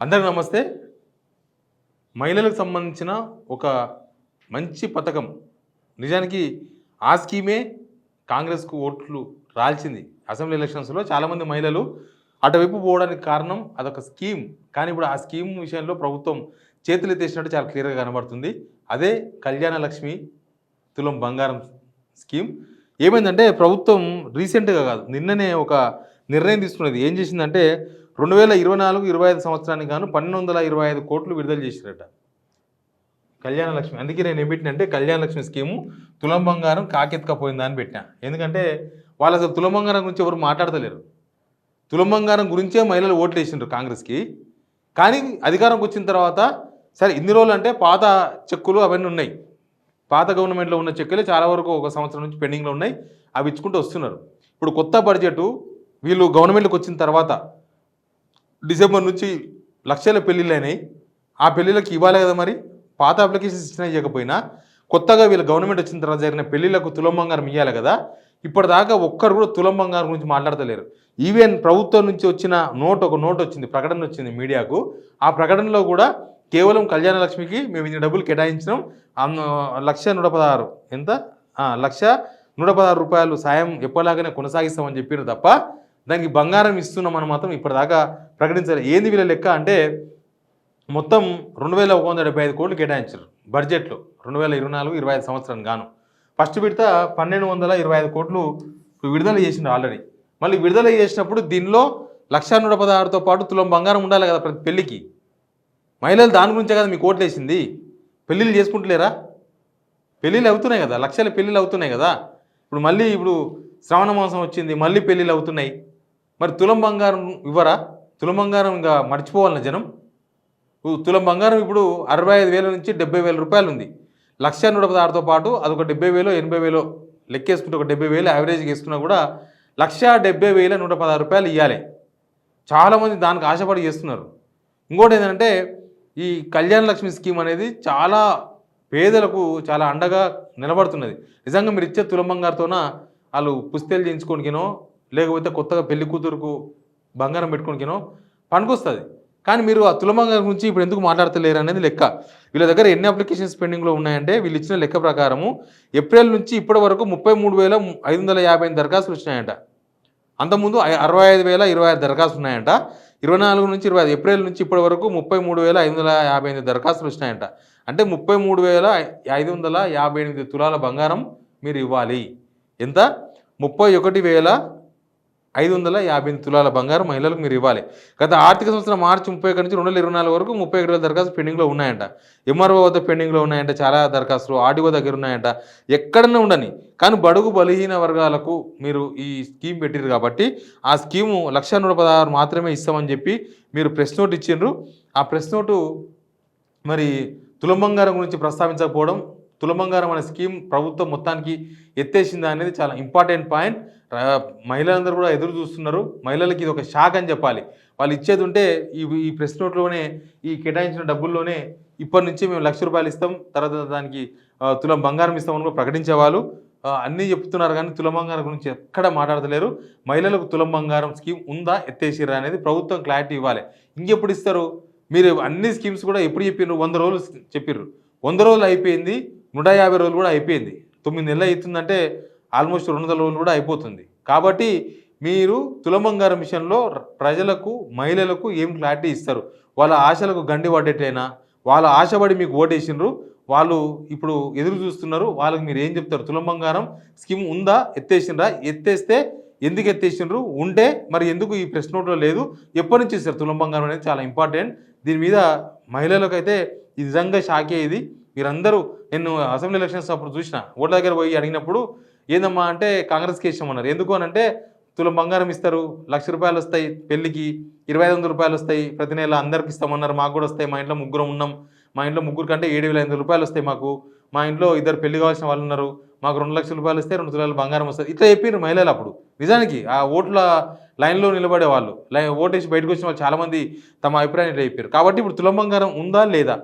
అందరికి నమస్తే. మహిళలకు సంబంధించిన ఒక మంచి పథకం. నిజానికి ఆ స్కీమే కాంగ్రెస్కు ఓట్లు రాల్చింది. అసెంబ్లీ ఎలక్షన్స్లో చాలామంది మహిళలు అటువైపు పోవడానికి కారణం అదొక స్కీమ్. కానీ ఇప్పుడు ఆ స్కీమ్ విషయంలో ప్రభుత్వం చేతులు ఎత్తేసినట్టు చాలా క్లియర్గా కనబడుతుంది. అదే కళ్యాణ లక్ష్మి తులం బంగారం స్కీమ్. ఏమైందంటే ప్రభుత్వం రీసెంట్గా కాదు, నిన్ననే ఒక నిర్ణయం తీసుకున్నది. ఏం చేసిందంటే 2024-25 సంవత్సరానికి గాను 1225 కోట్లు విడుదల చేసిరట కళ్యాణ లక్ష్మి. అందుకే నేను ఏం పెట్టినంటే కళ్యాణ లక్ష్మి స్కీము తులం బంగారం కాకెత్తుకపోయిందా అని పెట్టినా. ఎందుకంటే వాళ్ళు అసలు తులం బంగారం గురించి ఎవరు మాట్లాడతలేరు. తులం బంగారం గురించే మహిళలు ఓట్లు వేసిండ్రు కాంగ్రెస్కి. కానీ అధికారంకి వచ్చిన తర్వాత సరే ఇన్ని రోజులు అంటే పాత చెక్కులు అవన్నీ ఉన్నాయి. పాత గవర్నమెంట్లో ఉన్న చెక్కులే చాలా వరకు ఒక సంవత్సరం నుంచి పెండింగ్లో ఉన్నాయి. అవి ఇచ్చుకుంటూ వస్తున్నారు. ఇప్పుడు కొత్త బడ్జెట్ వీళ్ళు గవర్నమెంట్కి వచ్చిన తర్వాత డిసెంబర్ నుంచి లక్షల పెళ్ళిళ్ళు అయినాయి. ఆ పెళ్ళిళ్ళకి ఇవ్వాలి కదా, మరి పాత అప్లికేషన్స్ ఇచ్చినా ఇవ్వకపోయినా కొత్తగా వీళ్ళు గవర్నమెంట్ వచ్చిన తర్వాత జరిగిన పెళ్ళిళ్ళకు తులం బంగారం ఇవ్వాలి కదా. ఇప్పటిదాకా ఒక్కరు కూడా తులం బంగారం గురించి మాట్లాడతలేరు. ఈవెన్ ప్రభుత్వం నుంచి వచ్చిన ఒక నోట్ వచ్చింది, ప్రకటన వచ్చింది మీడియాకు. ఆ ప్రకటనలో కూడా కేవలం కళ్యాణ లక్ష్మికి మేము ఇన్ని డబ్బులు కేటాయించినాం, 1,116 ఎంత 1,116 రూపాయలు సాయం ఎప్పటిలాగానే కొనసాగిస్తామని చెప్పారు తప్ప దానికి బంగారం ఇస్తున్నామని మాత్రం ఇప్పటిదాకా ప్రకటించారు. ఏంది వీళ్ళ లెక్క అంటే మొత్తం 2,175 కోట్లు కేటాయించారు బడ్జెట్లో 2024-25 సంవత్సరానికి గాను. ఫస్ట్ విడత 1,225 కోట్లు విడుదల చేసిండు ఆల్రెడీ. మళ్ళీ విడుదల చేసినప్పుడు దీనిలో 1,116తో పాటు తులం బంగారం ఉండాలి కదా ప్రతి పెళ్ళికి. మహిళలు దాని గురించే కదా మీకు ఓట్లు వేసింది. పెళ్ళిళ్ళు చేసుకుంటలేరా? పెళ్ళిళ్ళు అవుతున్నాయి కదా, లక్షల పెళ్ళిళ్ళు అవుతున్నాయి కదా. ఇప్పుడు శ్రావణ మాసం వచ్చింది, మళ్ళీ పెళ్ళిళ్ళు అవుతున్నాయి. మరి తులం బంగారం ఇవ్వరా? తులం బంగారం ఇంకా మర్చిపోవాలన్న జనం. తులం బంగారం ఇప్పుడు 65,000 నుంచి 70,000 రూపాయలు ఉంది. 1,116తో పాటు అదొక 70,000 80,000 లెక్కేసుకుంటే ఒక 70,000 యావరేజ్గా వేసుకున్నా కూడా 1,70,116 రూపాయలు ఇవ్వాలి. చాలామంది దానికి ఆశపడి చేస్తున్నారు. ఇంకోటి ఏంటంటే ఈ కళ్యాణ లక్ష్మి స్కీమ్ అనేది చాలా పేదలకు చాలా అండగా నిలబడుతున్నది. నిజంగా మీరు ఇచ్చే తులం బంగారుతోన వాళ్ళు పుస్తేలు చేయించుకోనికినో లేకపోతే కొత్తగా పెళ్లి కూతురుకు బంగారం పెట్టుకోనికినో పనికొస్తుంది. కానీ మీరు ఆ తులం బంగారం గురించి ఇప్పుడు ఎందుకు మాట్లాడతలేరు అనేది లెక్క. వీళ్ళ దగ్గర ఎన్ని అప్లికేషన్స్ పెండింగ్లో ఉన్నాయంటే వీళ్ళు ఇచ్చిన లెక్క ప్రకారము ఏప్రిల్ నుంచి ఇప్పటి వరకు 33,550 దరఖాస్తులు వచ్చినాయంట. అంతకుముందు 65,026 దరఖాస్తులు ఉన్నాయంట. 24 నుంచి 25 ఏప్రిల్ నుంచి ఇప్పటి వరకు 33,558 దరఖాస్తులు వచ్చినాయంట. అంటే 33,558 తులాల బంగారం మీరు ఇవ్వాలి. ఎంత? 31,558 తులాల బంగారం మహిళలకు మీరు ఇవ్వాలి. గత ఆర్థిక సంవత్సరం మార్చి 31 నుంచి 2024 వరకు 31,000 దరఖాస్తులు పెండింగ్లో ఉన్నాయంట. ఎంఆర్ఓ వద్ద పెండింగ్లో ఉన్నాయంట చాలా దరఖాస్తులు, ఆర్డీఓ దగ్గర ఉన్నాయంట. ఎక్కడన్నా ఉండని కానీ బడుగు బలహీన వర్గాలకు మీరు ఈ స్కీమ్ పెట్టారు కాబట్టి ఆ స్కీము 1,116 మాత్రమే ఇస్తామని చెప్పి మీరు ప్రెస్ నోట్ ఇచ్చిండ్రు. ఆ ప్రెస్ నోటు మరి తులం బంగారం గురించి ప్రస్తావించకపోవడం, తులం బంగారం అనే స్కీమ్ ప్రభుత్వం మొత్తానికి ఎత్తేసిందా అనేది చాలా ఇంపార్టెంట్ పాయింట్. మహిళలందరూ కూడా ఎదురు చూస్తున్నారు. మహిళలకి ఇది ఒక షాక్ అని చెప్పాలి. వాళ్ళు ఇచ్చేది ఉంటే ఈ ప్రెస్ నోట్లోనే ఈ కేటాయించిన డబ్బుల్లోనే ఇప్పటి నుంచి మేము 1,00,000 రూపాయలు ఇస్తాం, తర్వాత దానికి తులం బంగారం ఇస్తామని కూడా ప్రకటించేవాళ్ళు. అన్నీ చెప్తున్నారు కానీ తులం బంగారం గురించి ఎక్కడ మాట్లాడతలేరు. మహిళలకు తులం బంగారం స్కీమ్ ఉందా, ఎత్తేసిరా అనేది ప్రభుత్వం క్లారిటీ ఇవ్వాలి. ఇంకెప్పుడు ఇస్తారు? మీరు అన్ని స్కీమ్స్ కూడా ఎప్పుడు చెప్పిర్రు? 100 రోజులు చెప్పిర్రు. 100 రోజులు అయిపోయింది, 150 రోజులు కూడా అయిపోయింది. 9 నెలలు అవుతుందంటే ఆల్మోస్ట్ 200 రోజులు కూడా అయిపోతుంది. కాబట్టి మీరు తులం బంగారం విషయంలో ప్రజలకు మహిళలకు ఏం క్లారిటీ ఇస్తారు? వాళ్ళ ఆశలకు గండి పడ్డట్టేనా? వాళ్ళ ఆశపడి మీకు ఓటేసిండ్రు, వాళ్ళు ఇప్పుడు ఎదురు చూస్తున్నారు. వాళ్ళకి మీరు ఏం చెప్తారు? తులం బంగారం స్కీమ్ ఉందా, ఎత్తేసిండ్రా? ఎత్తేస్తే ఎందుకు ఎత్తేసిండ్రు? ఉంటే మరి ఎందుకు ఈ ప్రెస్ నోట్లో లేదు? ఎప్పటి నుంచి ఇస్తారు తులం బంగారం అనేది చాలా ఇంపార్టెంట్. దీని మీద మహిళలకు అయితే ఇది నిజంగా షాకే. ఇది మీరందరూ నేను అసెంబ్లీ ఎలక్షన్స్ అప్పుడు చూసిన ఓట్ల దగ్గర పోయి అడిగినప్పుడు ఏందమ్మా అంటే కాంగ్రెస్కి ఇష్టమన్నారు. ఎందుకు అని అంటే తులం బంగారం ఇస్తారు, 1,00,000 రూపాయలు వస్తాయి, పెళ్ళికి 2,500 రూపాయలు వస్తాయి, ప్రతి నెల అందరికి ఇస్తామన్నారు. మాకు కూడా వస్తాయి, మా ఇంట్లో ముగ్గురం ఉన్నాం, మా ఇంట్లో ముగ్గురు కంటే 7,500 రూపాయలు వస్తాయి మాకు, మా ఇంట్లో ఇద్దరు పెళ్లి కావాల్సిన వాళ్ళు ఉన్నారు, మాకు 2,00,000 రూపాయలు వస్తే 2 తులాల బంగారం వస్తుంది. ఇట్లా చెప్పారు మహిళలు. అప్పుడు నిజానికి ఆ ఓట్ల లైన్లో నిలబడే వాళ్ళు, ఓటేసి బయటకు వచ్చిన వాళ్ళు చాలామంది తమ అభిప్రాయం ఇట్లా చెప్పారు. కాబట్టి ఇప్పుడు తులం బంగారం ఉందా లేదా?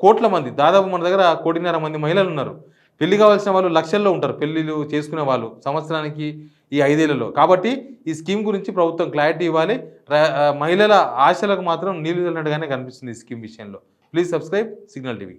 కోట్ల మంది, దాదాపు మన దగ్గర 1,500,000 మంది మహిళలు ఉన్నారు. పెళ్లి కావాల్సిన వాళ్ళు లక్షల్లో ఉంటారు, పెళ్ళిళ్ళు చేసుకునే వాళ్ళు సంవత్సరానికి ఈ 5 ఏళ్లలో. కాబట్టి ఈ స్కీమ్ గురించి ప్రభుత్వం క్లారిటీ ఇవ్వాలి. మహిళల ఆశలకు మాత్రం నీళ్లు చల్లినట్టుగానే కనిపిస్తుంది ఈ స్కీమ్ విషయంలో. Please subscribe signal TV.